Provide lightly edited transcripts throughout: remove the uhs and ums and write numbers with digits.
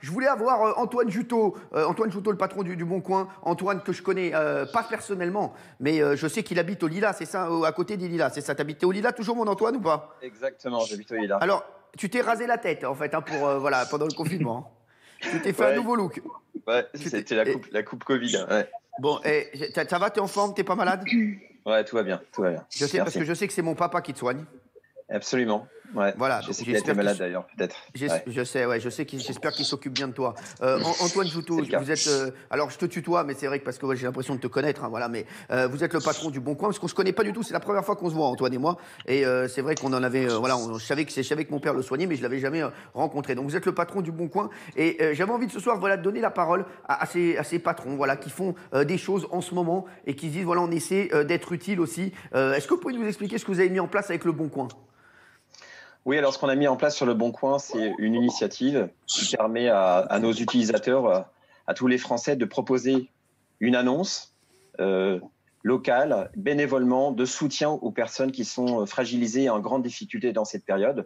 Je voulais avoir Antoine Juteau, le patron du Bon Coin. Antoine que je connais pas personnellement, mais je sais qu'il habite au Lilas, c'est ça, à côté des Lilas, c'est ça. T'habites au Lilas toujours, mon Antoine, ou pas? Exactement, j'habite au Lila. Alors, tu t'es rasé la tête en fait, hein, pour voilà, pendant le confinement, hein. Tu t'es fait un Ouais, nouveau look. ouais, Tu t'es- c'était et- la coupe Covid. Ouais, bon, ça va, t'es en forme, t'es pas malade? ouais, tout va bien, tout va bien. Je sais parce Merci. que je sais que c'est mon papa qui te soigne. Absolument. Ouais, Voilà, je donc sais qu'il a été j'espère qu'il malade d'ailleurs, peut-être. Ouais, Je sais, ouais, j'espère qu'il s'occupe bien de toi. Antoine c'est Joutot, le cas. vous êtes, alors je te tutoie, mais c'est vrai que parce que ouais, j'ai l'impression de te connaître, hein, voilà, mais vous êtes le patron du Bon Coin, parce qu'on se connaît pas du tout, c'est la première fois qu'on se voit, Antoine et moi, et c'est vrai qu'on en avait, voilà, je savais que mon père le soignait, mais je l'avais jamais rencontré. Donc vous êtes le patron du Bon Coin, et j'avais envie de ce soir, voilà, de donner la parole à ces patrons, voilà, qui font des choses en ce moment et qui se disent, voilà, on essaie d'être utile aussi. Est-ce que vous pouvez nous expliquer ce que vous avez mis en place avec le Bon Coin? Oui, alors ce qu'on a mis en place sur le Bon Coin, c'est une initiative qui permet à nos utilisateurs, à tous les Français, de proposer une annonce euh, locale, bénévolement, de soutien aux personnes qui sont fragilisées et en grande difficulté dans cette période.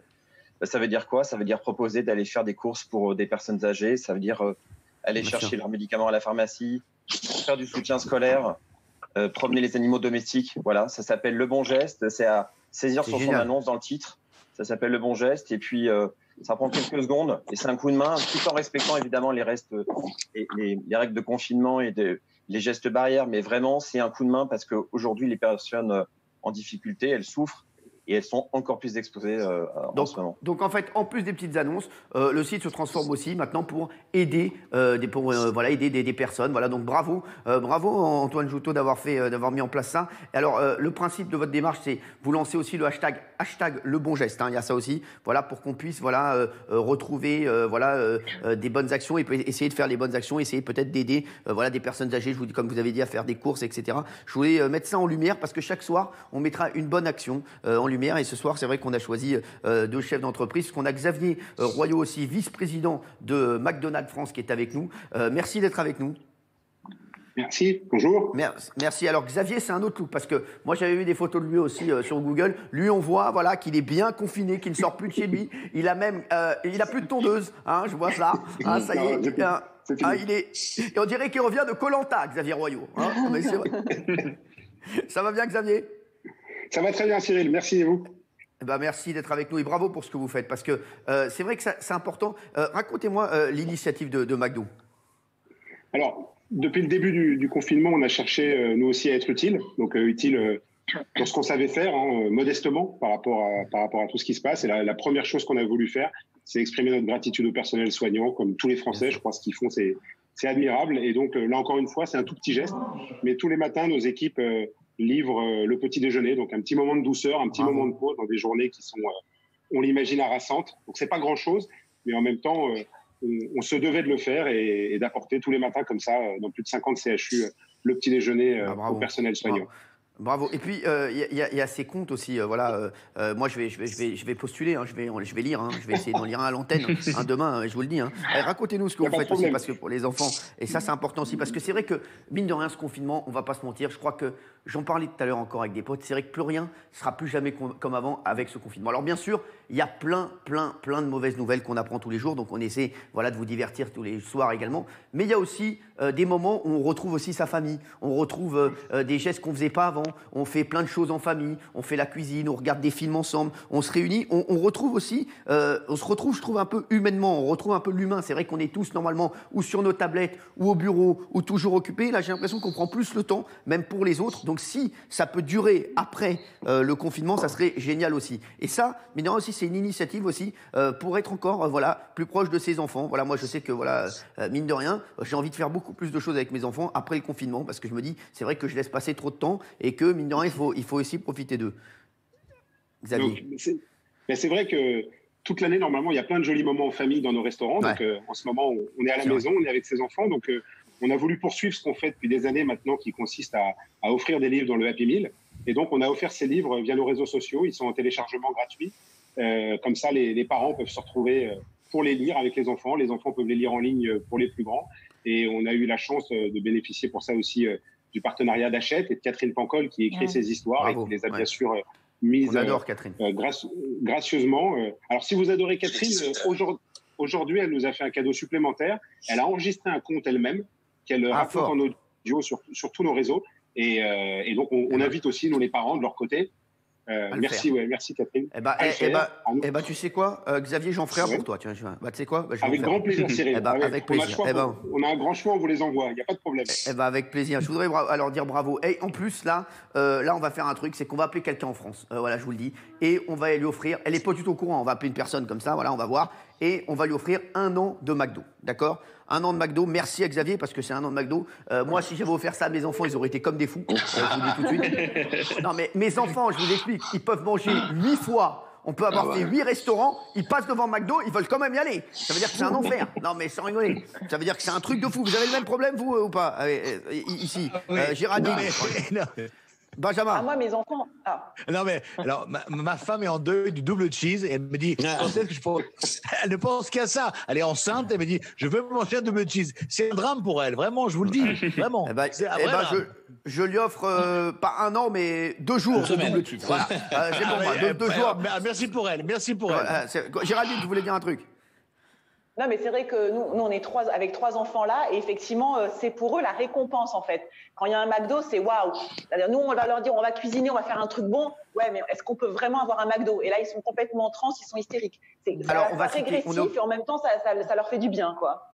Ça veut dire quoi? Ça veut dire proposer d'aller faire des courses pour des personnes âgées. Ça veut dire aller Bien sûr. chercher leurs médicaments à la pharmacie, faire du soutien scolaire, promener les animaux domestiques. Voilà, ça s'appelle Le Bon Geste. C'est à saisir C'est sur son génial. annonce dans le titre. Ça s'appelle Le Bon Geste. Et puis, ça prend quelques secondes et c'est un coup de main, tout en respectant évidemment les restes, les règles de confinement et les gestes barrières. Mais vraiment, c'est un coup de main parce qu'aujourd'hui, les personnes en difficulté, elles souffrent et elles sont encore plus exposées en Donc, ce moment. donc en fait, en plus des petites annonces, le site se transforme aussi maintenant pour aider, voilà, aider des personnes. Voilà, donc bravo Antoine Joutot d'avoir mis en place ça. Alors le principe de votre démarche, c'est vous lancez aussi le hashtag le bon geste, hein, il y a ça aussi. Voilà, pour qu'on puisse voilà retrouver des bonnes actions et essayer de faire les bonnes actions, essayer peut-être d'aider voilà des personnes âgées, je vous dis comme vous avez dit, à faire des courses, etc. Je voulais mettre ça en lumière parce que chaque soir on mettra une bonne action en lumière. Et ce soir, c'est vrai qu'on a choisi deux chefs d'entreprise, qu'on a Xavier Royot aussi, vice-président de McDonald's France, qui est avec nous. Merci d'être avec nous. Merci, bonjour. Merci. Alors Xavier, c'est un autre look parce que moi j'avais vu des photos de lui aussi sur Google. Lui, on voit voilà qu'il est bien confiné, qu'il ne sort plus de chez lui. Il a même, il a plus de tondeuse. Hein, je vois ça. Hein, ça y Non, est. c'est fini. Il est. Et on dirait qu'il revient de koh Xavier Royot. Hein, mais c'est vrai. Ça va bien, Xavier? Ça va très bien, Cyril, merci et vous? Eh ben, merci d'être avec nous et bravo pour ce que vous faites parce que c'est vrai que c'est important. Racontez-moi l'initiative de McDo. Alors, depuis le début du confinement, on a cherché, nous aussi, à être utile. Donc, utile dans ce qu'on savait faire, hein, modestement, par rapport à tout ce qui se passe. Et la première chose qu'on a voulu faire, c'est exprimer notre gratitude au personnel soignant, comme tous les Français. Je crois ce qu'ils font, c'est admirable. Et donc, là, encore une fois, c'est un tout petit geste. Mais tous les matins, nos équipes livrent le petit déjeuner. Donc, un petit moment de douceur, un petit Bravo. moment de pause dans des journées qui sont, on l'imagine, harassantes. Donc, c'est pas grand-chose. Mais en même temps, on se devait de le faire et d'apporter tous les matins comme ça, dans plus de 50 CHU, le petit déjeuner Bravo. au personnel soignant. Bravo. Et puis il y a ces comptes aussi. Voilà. Moi je vais postuler. Hein, je vais lire. Hein, je vais essayer d'en lire un à l'antenne demain. Je vous le dis. Hein. Racontez-nous ce que Y a vous pas de faites aussi problème. parce que pour les enfants. Et ça c'est important aussi parce que c'est vrai que mine de rien ce confinement, on va pas se mentir. Je crois que j'en parlais tout à l'heure encore avec des potes. C'est vrai que plus rien sera plus jamais comme avant avec ce confinement. Alors bien sûr, il y a plein de mauvaises nouvelles qu'on apprend tous les jours. Donc on essaie voilà de vous divertir tous les soirs également. Mais il y a aussi des moments où on retrouve aussi sa famille. On retrouve des gestes qu'on faisait pas avant. On fait plein de choses en famille. On fait la cuisine. On regarde des films ensemble. On se réunit. On retrouve aussi. On se retrouve, je trouve, un peu humainement. On retrouve un peu l'humain. C'est vrai qu'on est tous normalement ou sur nos tablettes ou au bureau ou toujours occupés. Là, j'ai l'impression qu'on prend plus le temps, même pour les autres. Donc si ça peut durer après le confinement, ça serait génial aussi. Et ça, mais non aussi, c'est une initiative aussi pour être encore voilà plus proche de ses enfants. Voilà, moi je sais que voilà mine de rien, j'ai envie de faire beaucoup plus de choses avec mes enfants après le confinement parce que je me dis c'est vrai que je laisse passer trop de temps et que mine de rien il faut aussi profiter d'eux. Xavier. Donc, c'est vrai que toute l'année, normalement, il y a plein de jolis moments en famille dans nos restaurants. Ouais. Donc, en ce moment, on est à la C'est vrai. maison, on est avec ses enfants. Donc, on a voulu poursuivre ce qu'on fait depuis des années maintenant, qui consiste à offrir des livres dans le Happy Meal. Et donc, on a offert ces livres via nos réseaux sociaux. Ils sont en téléchargement gratuit. Comme ça, les parents peuvent se retrouver pour les lire avec les enfants. Les enfants peuvent les lire en ligne pour les plus grands. Et on a eu la chance de bénéficier pour ça aussi du partenariat d'Hachette et de Catherine Pancol qui écrit ces histoires Bravo. et qui les a Ouais. bien sûr mises On adore Catherine. gracieusement. Alors, si vous adorez Catherine, aujourd'hui, aujourd'hui, elle nous a fait un cadeau supplémentaire. Elle a enregistré un compte elle-même qu'elle raconte en audio sur tous nos réseaux. Et donc, on invite aussi, nous, les parents, de leur côté. Merci Catherine. Tu sais quoi, Xavier, j'en ferai un pour toi. Tiens, tu sais quoi, avec grand plaisir, Cyril. Avec plaisir. On a un grand choix, on vous les envoie. Il n'y a pas de problème. Avec plaisir. Je voudrais alors dire bravo. Et en plus, là, on va faire un truc, c'est qu'on va appeler quelqu'un en France. Voilà, je vous le dis. Et on va lui offrir. Elle n'est pas du tout au courant. On va appeler une personne comme ça. Voilà, on va voir. Et on va lui offrir 1 an de McDo. D'accord ? 1 an de McDo. Merci à Xavier parce que c'est 1 an de McDo. Moi, si j'avais offert ça à mes enfants, ils auraient été comme des fous. Je vous le dis tout de suite. Non, mais mes enfants, je vous explique, ils peuvent manger 8 fois. On peut avoir fait 8 restaurants. Ils passent devant McDo, ils veulent quand même y aller. Ça veut dire que c'est un enfer. Non, mais sans rigoler. Ça veut dire que c'est un truc de fou. Vous avez le même problème, vous, ou pas ici, Géraldine. Benjamin. Moi, mes enfants. Non, mais alors, ma femme est en deuil du double cheese et elle me dit, elle ne pense qu'à ça. Elle est enceinte, elle me dit, je veux manger un double cheese. C'est un drame pour elle, vraiment, je vous le dis, vraiment. Je lui offre pas 1 an, mais 2 jours de double cheese. Voilà. C'est pour moi, 2 jours. Merci pour elle. Géraldine, tu voulais dire un truc? Non, mais c'est vrai que nous on est avec 3 enfants là, et effectivement, c'est pour eux la récompense en fait. Quand il y a un McDo, c'est waouh. C'est-à-dire, nous, on va leur dire, on va cuisiner, on va faire un truc bon. Ouais, mais est-ce qu'on peut vraiment avoir un McDo? Et là, ils sont complètement en transe, ils sont hystériques. C'est régressif et en même temps, ça leur fait du bien, quoi.